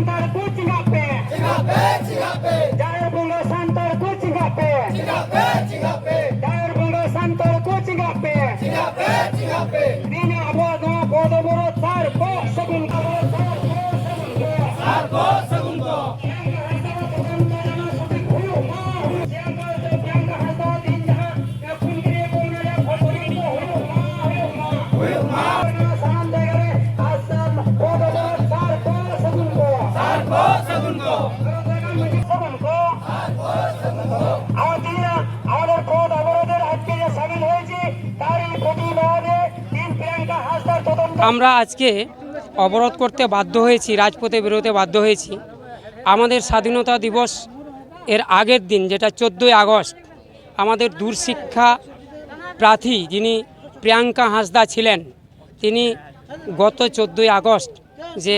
santarku cinggape, Jair bunga santarku cinggape, Jair bunga santarku cinggape, Dini abad no bodo boro sarko segun sarko segun ko. আমরা আজকে অবরোধ করতে বাধ্য হয়েছি, রাজপথে বেরোতে বাধ্য হয়েছি। আমাদের স্বাধীনতা দিবস এর আগের দিন, যেটা 14ই আগস্ট, আমাদের দূরশিক্ষা প্রার্থী যিনি প্রিয়াঙ্কা হাঁসদা ছিলেন, তিনি গত 14ই আগস্ট যে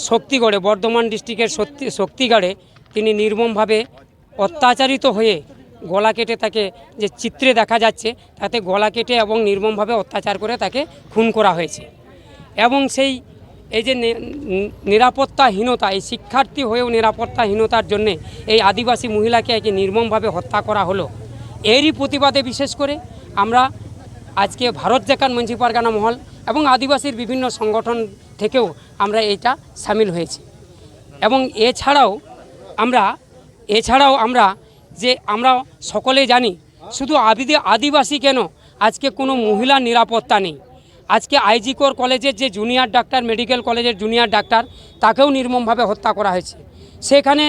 শক্তিগড়ে, বর্ধমান ডিস্ট্রিক্টের শক্তিগড়ে তিনি নির্মমভাবে অত্যাচারিত হয়ে গলা কেটে, তাকে যে চিত্রে দেখা যাচ্ছে তাতে গলা কেটে এবং নির্মমভাবে অত্যাচার করে তাকে খুন করা হয়েছে। এবং এই যে নিরাপত্তাহীনতা, এই শিক্ষার্থী হয়েও নিরাপত্তাহীনতার জন্যে এই আদিবাসী মহিলাকে একে নির্মমভাবে হত্যা করা হলো। এরই প্রতিবাদে বিশেষ করে আমরা আজকে ভারত জাকাত মঞ্জি পারগানা মহল এবং আদিবাসীর বিভিন্ন সংগঠন থেকেও আমরা এইটা সামিল হয়েছি। এবং এছাড়াও আমরা যে আমরা সকলে জানি, শুধু আদিবাসী কেন, আজকে কোনো মহিলার নিরাপত্তা নেই। আজকে আইজি কোর কলেজের যে জুনিয়র ডাক্তার, মেডিকেল কলেজের জুনিয়র ডাক্তার, তাকেও নির্মমভাবে হত্যা করা হয়েছে। সেখানে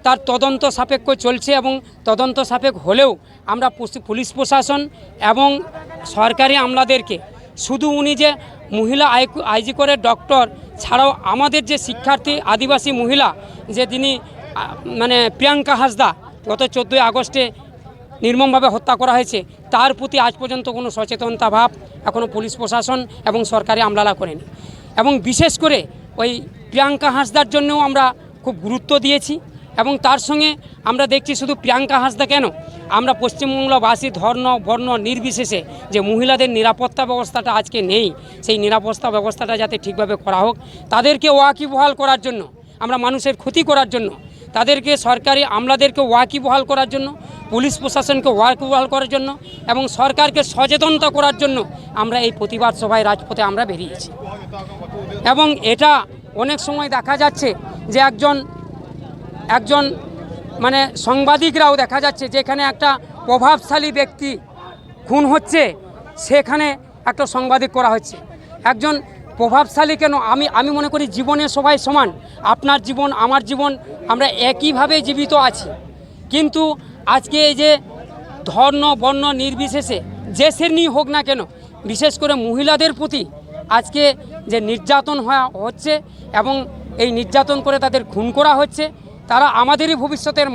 তার তদন্ত সাপেক্ষ চলছে এবং তদন্ত সাপেক্ষ হলেও আমরা পুলিশ প্রশাসন এবং সরকারি আমলাদেরকে, শুধু উনি যে মহিলা আইজি কোরের ডক্টর ছাড়াও আমাদের যে শিক্ষার্থী আদিবাসী মহিলা যে তিনি মানে প্রিয়াঙ্কা হাঁসদা গত 14ই আগস্টে নির্মমভাবে হত্যা করা হয়েছে, তার প্রতি আজ পর্যন্ত কোনো সচেতনতা ভাব এখনও পুলিশ প্রশাসন এবং সরকারি আমলারা করেনি। এবং বিশেষ করে ওই প্রিয়াঙ্কা হাঁসদার জন্যও আমরা খুব গুরুত্ব দিয়েছি। এবং তার সঙ্গে আমরা দেখছি শুধু প্রিয়াঙ্কা হাঁসদা কেন, আমরা পশ্চিমবঙ্গবাসী বর্ণ নির্বিশেষে যে মহিলাদের নিরাপত্তা ব্যবস্থাটা আজকে নেই, সেই নিরাপত্তা ব্যবস্থাটা যাতে ঠিকভাবে করা হোক, তাদেরকে ওয়াকিবহাল করার জন্য, আমরা মানুষের ক্ষতি করার জন্য, তাদেরকে সরকারি আমলাদেরকে ওয়াকিবহাল করার জন্য, পুলিশ প্রশাসনকে ওয়াকিবহাল করার জন্য এবং সরকারকে সচেতনতা করার জন্য আমরা এই প্রতিবাদ সভায় রাজপথে আমরা বেরিয়েছি। এবং এটা অনেক সময় দেখা যাচ্ছে যে একজন মানে সাংবাদিকরাও দেখা যাচ্ছে যে এখানে একটা প্রভাবশালী ব্যক্তি খুন হচ্ছে, সেখানে একটা সাংবাদিক করা হচ্ছে। একজন প্রভাবশালী কেন, আমি মনে করি জীবনে সবাই সমান। আপনার জীবন, আমার জীবন, আমরা একইভাবে জীবিত আছি। কিন্তু আজকে এই যে বর্ণ নির্বিশেষে যে শ্রেণী হোক না কেন, বিশেষ করে মহিলাদের প্রতি আজকে যে নির্যাতন হচ্ছে এবং এই নির্যাতন করে তাদের খুন করা হচ্ছে, তারা আমাদেরই ভবিষ্যতের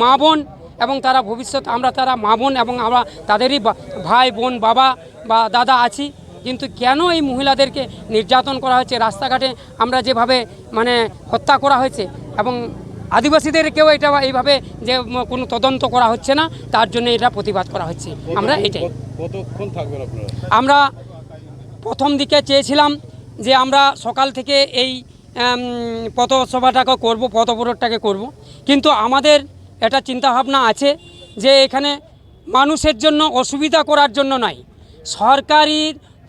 মা বোন এবং তারা তারা মা বোন এবং আমরা তাদেরই ভাই বোন, বাবা বা দাদা আছি। কিন্তু কেন এই মহিলাদেরকে নির্যাতন করা হচ্ছে, রাস্তাঘাটে আমরা যেভাবে মানে হত্যা করা হয়েছে এবং আদিবাসীদেরকেও এটা এইভাবে যে কোনো তদন্ত করা হচ্ছে না, তার জন্য এটা প্রতিবাদ করা হচ্ছে। আমরা এটাই আমরা প্রথম দিকে চেয়েছিলাম যে আমরা সকাল থেকে এই পথসভাটাকে করব, পথ অবরোধটাকে করব, কিন্তু আমাদের এটা চিন্তাভাবনা আছে যে এখানে মানুষের জন্য অসুবিধা করার জন্য নয়, সরকারি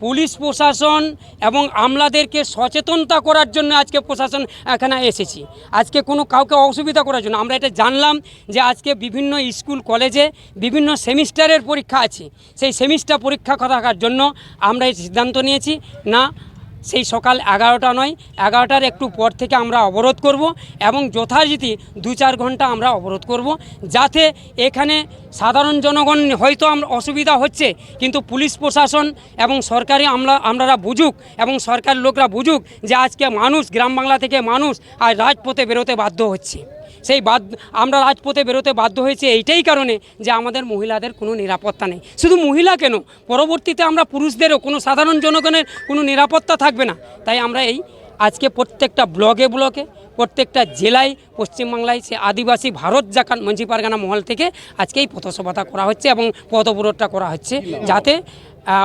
পুলিশ প্রশাসন এবং আমলাদেরকে সচেতনতা করার জন্য আজকে প্রশাসন এখানে এসেছি। আজকে কোনো কাউকে অসুবিধা করার জন্য আমরা এটা জানলাম যে আজকে বিভিন্ন স্কুল কলেজে বিভিন্ন সেমিস্টারের পরীক্ষা আছে, সেই সেমিস্টার পরীক্ষা থাকার জন্য আমরা এই সিদ্ধান্ত নিয়েছি না, সেই সকাল 11টা নয়, 11টার একটু পর থেকে আমরা অবরোধ করব এবং যথারীতি 2-4 ঘন্টা আমরা অবরোধ করব, যাতে এখানে সাধারণ জনগণ হয়তো আমরা অসুবিধা হচ্ছে, কিন্তু পুলিশ প্রশাসন এবং সরকারি আমলারা বুঝুক এবং সরকারি লোকরা বুঝুক যে আজকে মানুষ, গ্রাম বাংলা থেকে মানুষ আর রাজপথে বেরোতে বাধ্য হচ্ছে। আমরা রাজপথে বেরোতে বাধ্য হয়েছে এইটাই কারণে যে আমাদের মহিলাদের কোনো নিরাপত্তা নেই। শুধু মহিলা কেন, পরবর্তীতে আমরা পুরুষদেরও, কোনো সাধারণ জনগণের কোনো নিরাপত্তা থাকবে না। তাই আমরা আজকে প্রত্যেকটা ব্লকে প্রত্যেকটা জেলায় পশ্চিমবাংলায় সে আদিবাসী ভারত জাকাত মঞ্জি পারগানা মহল থেকে আজকে এই পথসভাটা করা হচ্ছে এবং পথ অবরোধটা করা হচ্ছে, যাতে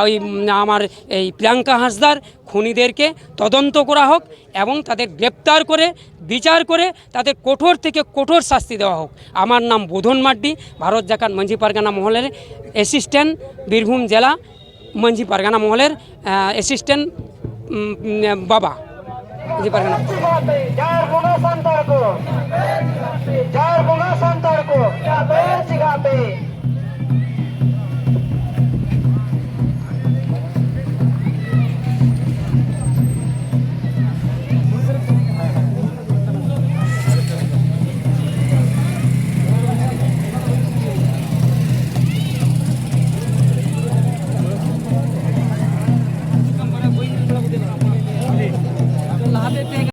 ওই আমার এই প্রিয়াঙ্কা হাঁসদার খুনিদেরকে তদন্ত করা হোক এবং তাদের গ্রেপ্তার করে বিচার করে তাদের কঠোর থেকে কঠোর শাস্তি দেওয়া হোক। আমার নাম বোধন মাড্ডি, ভারত জাকাত মাঝি পারগানা মহলের অ্যাসিস্ট্যান্ট, বীরভূম জেলা মাঝি পারগানা মহলের অ্যাসিস্ট্যান্ট বাবা মাঝি পারগানা। যার বুঙ্গা সন্তার কো, যার বুঙ্গা সন্তার কো, চিগাবে